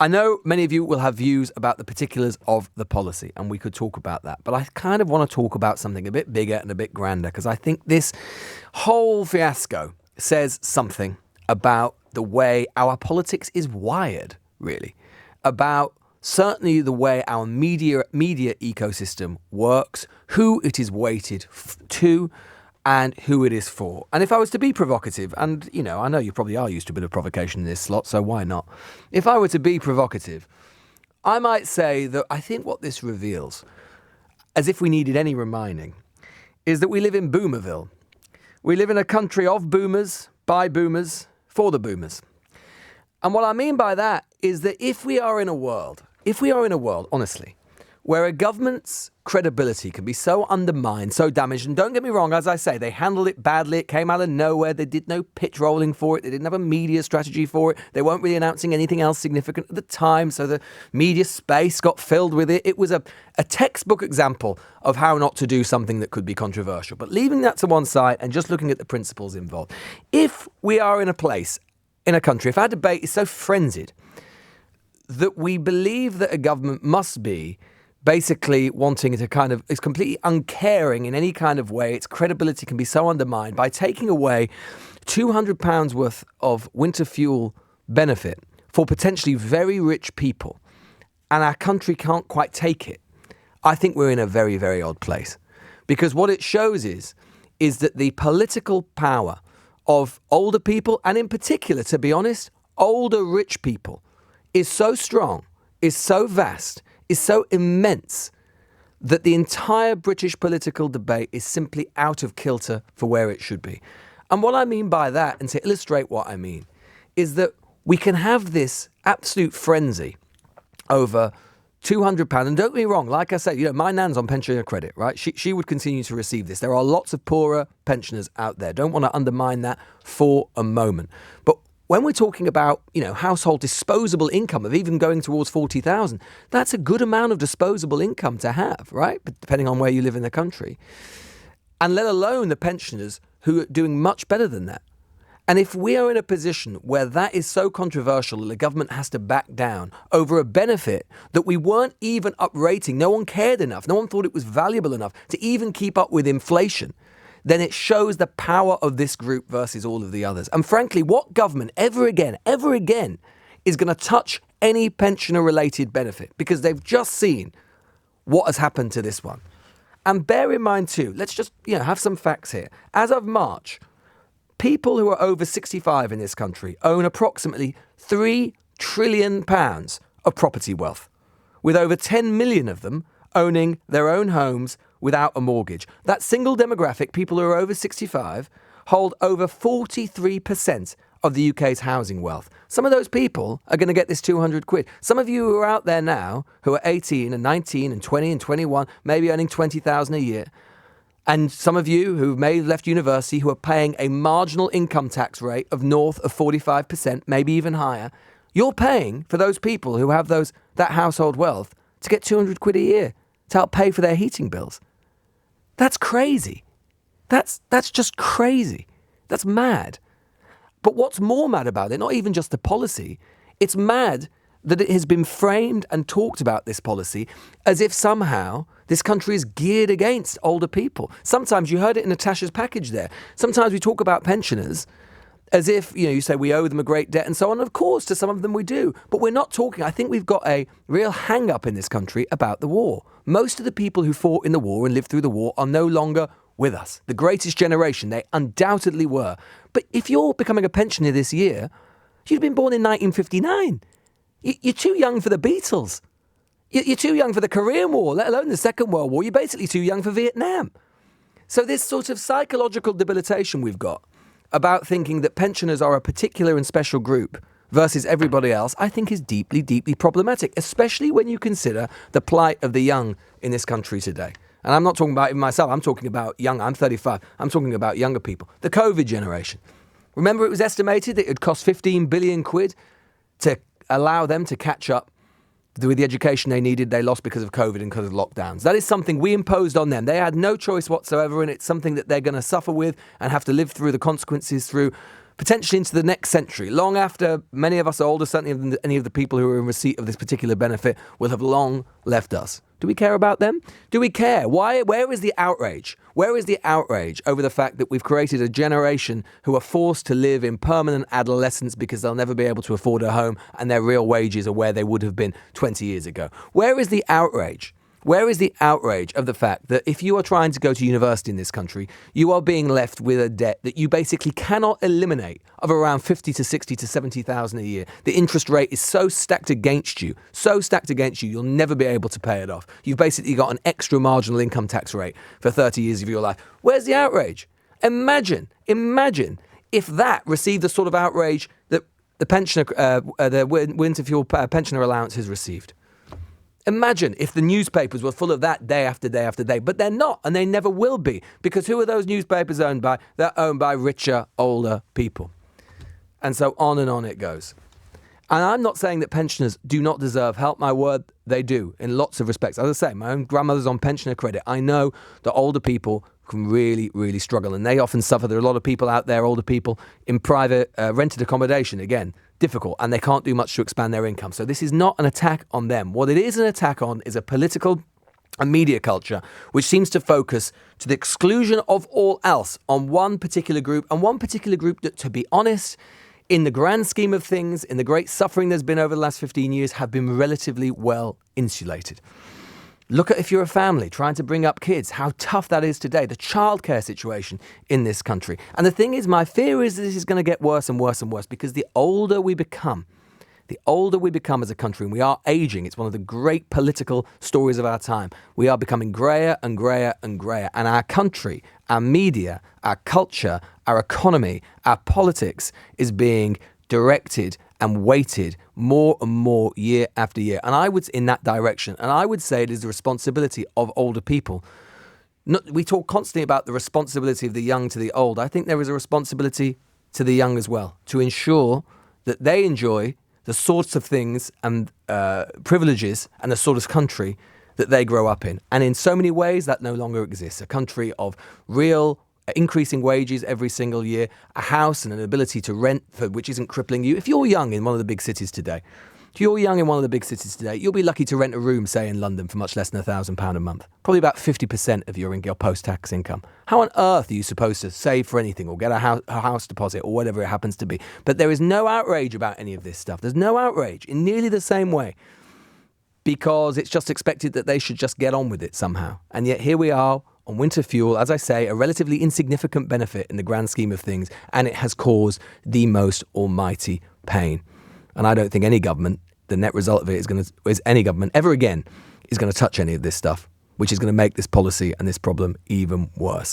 I know many of you will have views about the particulars of the policy, and we could talk about that. But I kind of want to talk about something a bit bigger and a bit grander, because I think this whole fiasco says something about the way our politics is wired, really, about certainly the way our media ecosystem works, who it is weighted to, and who it is for. And if I was to be provocative, and, you know, I know you probably are used to a bit of provocation in this slot, so why not? If I were to be provocative, I might say that I think what this reveals, as if we needed any reminding, is that we live in Boomerville. We live in a country of boomers, by boomers, for the boomers. And what I mean by that is that if we are in a world, honestly, where a government's credibility can be so undermined, so damaged, and don't get me wrong, as I say, they handled it badly, it came out of nowhere, they did no pitch rolling for it, they didn't have a media strategy for it, they weren't really announcing anything else significant at the time, so the media space got filled with it. It was a textbook example of how not to do something that could be controversial. But leaving that to one side and just looking at the principles involved, if we are in a place, in a country, if our debate is so frenzied that we believe that a government must be basically wanting to kind of, is completely uncaring in any kind of way, its credibility can be so undermined by taking away £200 worth of winter fuel benefit for potentially very rich people, and our country can't quite take it. I think we're in a very, very odd place, because what it shows is that the political power of older people, and in particular, to be honest, older rich people, is so strong, is so vast, is so immense that the entire British political debate is simply out of kilter for where it should be. And what I mean by that, and to illustrate what I mean, is that we can have this absolute frenzy over £200. And don't get me wrong, like I said, you know, my nan's on pensioner credit, right? She would continue to receive this. There are lots of poorer pensioners out there. Don't want to undermine that for a moment. But when we're talking about, you know, household disposable income of even going towards 40,000, that's a good amount of disposable income to have, right? But depending on where you live in the country. And let alone the pensioners who are doing much better than that. And if we are in a position where that is so controversial that the government has to back down over a benefit that we weren't even uprating, no one cared enough, no one thought it was valuable enough to even keep up with inflation, then it shows the power of this group versus all of the others. And frankly, what government ever again is going to touch any pensioner-related benefit? Because they've just seen what has happened to this one. And bear in mind too, let's just have some facts here. As of March, people who are over 65 in this country own approximately £3 trillion of property wealth, with over 10 million of them owning their own homes without a mortgage. That single demographic, people who are over 65, hold over 43% of the UK's housing wealth. Some of those people are going to get this 200 quid. Some of you who are out there now, who are 18 and 19 and 20 and 21, maybe earning 20,000 a year, and some of you who may have left university who are paying a marginal income tax rate of north of 45%, maybe even higher, you're paying for those people who have that household wealth to get 200 quid a year to help pay for their heating bills. That's crazy. That's just crazy. That's mad. But what's more mad about it, not even just the policy, it's mad that it has been framed and talked about, this policy, as if somehow this country is geared against older people. Sometimes, you heard it in Natasha's package there, sometimes we talk about pensioners as if, you say we owe them a great debt and so on. Of course, to some of them we do. But we're not talking, I think we've got a real hang-up in this country about the war. Most of the people who fought in the war and lived through the war are no longer with us. The greatest generation, they undoubtedly were. But if you're becoming a pensioner this year, you'd been born in 1959. You're too young for the Beatles. You're too young for the Korean War, let alone the Second World War. You're basically too young for Vietnam. So this sort of psychological debilitation we've got about thinking that pensioners are a particular and special group versus everybody else, I think is deeply, deeply problematic, especially when you consider the plight of the young in this country today. And I'm not talking about even myself, I'm talking about young, I'm 35, I'm talking about younger people. The COVID generation. Remember, it was estimated that it would cost 15 billion quid to allow them to catch up with the education they needed, they lost because of COVID and because of lockdowns. That is something we imposed on them. They had no choice whatsoever, and it's something that they're going to suffer with and have to live through the consequences through potentially into the next century, long after many of us are older, certainly any of the people who are in receipt of this particular benefit will have long left us. Do we care about them? Do we care? Where is the outrage? Where is the outrage over the fact that we've created a generation who are forced to live in permanent adolescence because they'll never be able to afford a home and their real wages are where they would have been 20 years ago? Where is the outrage? Where is the outrage of the fact that if you are trying to go to university in this country, you are being left with a debt that you basically cannot eliminate of around 50 to 60 to 70,000 a year? The interest rate is so stacked against you, you'll never be able to pay it off. You've basically got an extra marginal income tax rate for 30 years of your life. Where's the outrage? Imagine if that received the sort of outrage that the pensioner, the winter fuel pensioner allowance has received. Imagine if the newspapers were full of that day after day after day, but they're not, and they never will be, because who are those newspapers owned by? They're owned by richer, older people. And so on and on it goes. And I'm not saying that pensioners do not deserve help. My word, they do, in lots of respects. As I say, my own grandmother's on pensioner credit. I know that older people can really, really struggle, and they often suffer. There are a lot of people out there, older people, in private rented accommodation, again, difficult, and they can't do much to expand their income. So this is not an attack on them. What it is an attack on is a political and media culture which seems to focus to the exclusion of all else on one particular group, and one particular group that, to be honest, in the grand scheme of things, in the great suffering there's been over the last 15 years, have been relatively well insulated. Look at if you're a family trying to bring up kids, how tough that is today, the childcare situation in this country. And the thing is, my fear is that this is going to get worse and worse and worse, because the older we become as a country, and we are aging, it's one of the great political stories of our time, we are becoming greyer and greyer and greyer. And our country, our media, our culture, our economy, our politics is being directed and weighted more and more year after year. And I would, in that direction, and I would say it is the responsibility of older people. We talk constantly about the responsibility of the young to the old. I think there is a responsibility to the young as well, to ensure that they enjoy the sorts of things and privileges and the sort of country that they grow up in. And in so many ways, that no longer exists. A country of real increasing wages every single year, a house and an ability to rent for which isn't crippling you. If you're young in one of the big cities today, you'll be lucky to rent a room, say, in London for much less than £1,000 a month. Probably about 50% of your post-tax income. How on earth are you supposed to save for anything or get a house deposit or whatever it happens to be? But there is no outrage about any of this stuff. There's no outrage in nearly the same way, because it's just expected that they should just get on with it somehow. And yet here we are on winter fuel, as I say, a relatively insignificant benefit in the grand scheme of things, and it has caused the most almighty pain. And I don't think any government, the net result of it is any government ever again is going to touch any of this stuff, which is going to make this policy and this problem even worse.